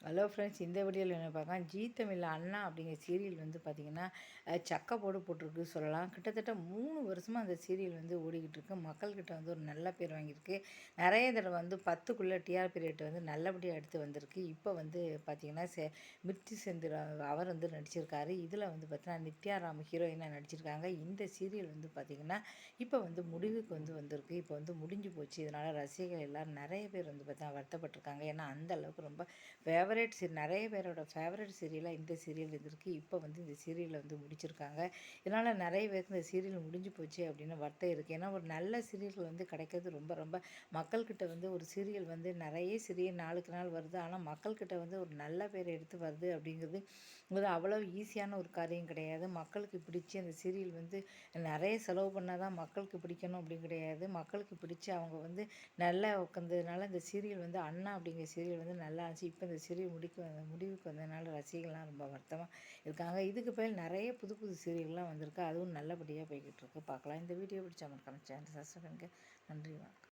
Hello friends, இந்த வீடியோவில் என்ன பார்க்கலாம், ஜீ தமிழில் அண்ணா அப்படிங்கிற சீரியல் வந்து பார்த்திங்கன்னா சக்கை போட்டிருக்கு சொல்லலாம். கிட்டத்தட்ட 3 வருஷமாக அந்த சீரியல் வந்து ஓடிக்கிட்டு இருக்கு. மக்கள்கிட்ட வந்து ஒரு நல்ல பேர் வாங்கியிருக்கு. நிறைய தடவை வந்து 10க்குள்ளே டிஆர்பி ரேட் வந்து நல்லபடியாக எடுத்து வந்திருக்கு. இப்போ வந்து பார்த்திங்கன்னா மிர்ச்சி செந்தில் அவர் வந்து நடிச்சிருக்காரு. இதில் வந்து பார்த்திங்கன்னா நித்யாராம் ஹீரோயினாக நடிச்சிருக்காங்க. இந்த சீரியல் வந்து பார்த்திங்கன்னா இப்போ வந்து முடிவுக்கு வந்து வந்திருக்கு. இப்போ வந்து முடிஞ்சு போச்சு. இதனால் ரசிகர்கள் எல்லோரும் நிறைய பேர் வந்து பார்த்தா வருத்தப்பட்டிருக்காங்க. ஏன்னா அந்த அளவுக்கு ரொம்ப நிறைய பேரோட ஃபேவரட் சீரியலாக இந்த சீரியல் இருந்திருக்கு. இப்போ வந்து இந்த சீரியலை வந்து முடிச்சிருக்காங்க. இதனால் நிறைய பேருக்கு இந்த சீரியல் முடிஞ்சு போச்சு அப்படின்னு வருத்தம் இருக்குது. ஏன்னா ஒரு நல்ல சீரியல்கள் வந்து கிடைக்கிறது ரொம்ப ரொம்ப மக்கள்கிட்ட வந்து ஒரு சீரியல் வந்து நிறைய சீரியல் நாளுக்கு நாள் வருது. ஆனால் மக்கள்கிட்ட வந்து ஒரு நல்ல பேர் எடுத்து வருது அப்படிங்கிறது அவ்வளோ ஈஸியான ஒரு காரியம் கிடையாது. மக்களுக்கு பிடிச்சி அந்த சீரியல் வந்து நிறைய செலவு பண்ணால் தான் மக்களுக்கு பிடிக்கணும் அப்படின்னு கிடையாது. மக்களுக்கு பிடிச்சி அவங்க வந்து நல்லா உட்காந்ததுனால இந்த சீரியல் வந்து அண்ணா அப்படிங்கிற சீரியல் வந்து நல்லா இருந்துச்சு. இப்போ இந்த சீரியல் முடிவுக்கு வந்ததுனால ரசிகர்கள்லாம் ரொம்ப வருத்தமாக இருக்காங்க. இதுக்கு பேர் நிறைய புது புது சீரியல்லாம் வந்திருக்கு. அதுவும் நல்லபடியாக போய்கிட்டு இருக்கு. பார்க்கலாம். இந்த வீடியோ பிடிச்சா மறக்காம சேனல் சப்ஸ்கிரைப் பண்ணுங்க. நன்றி, வணக்கம்.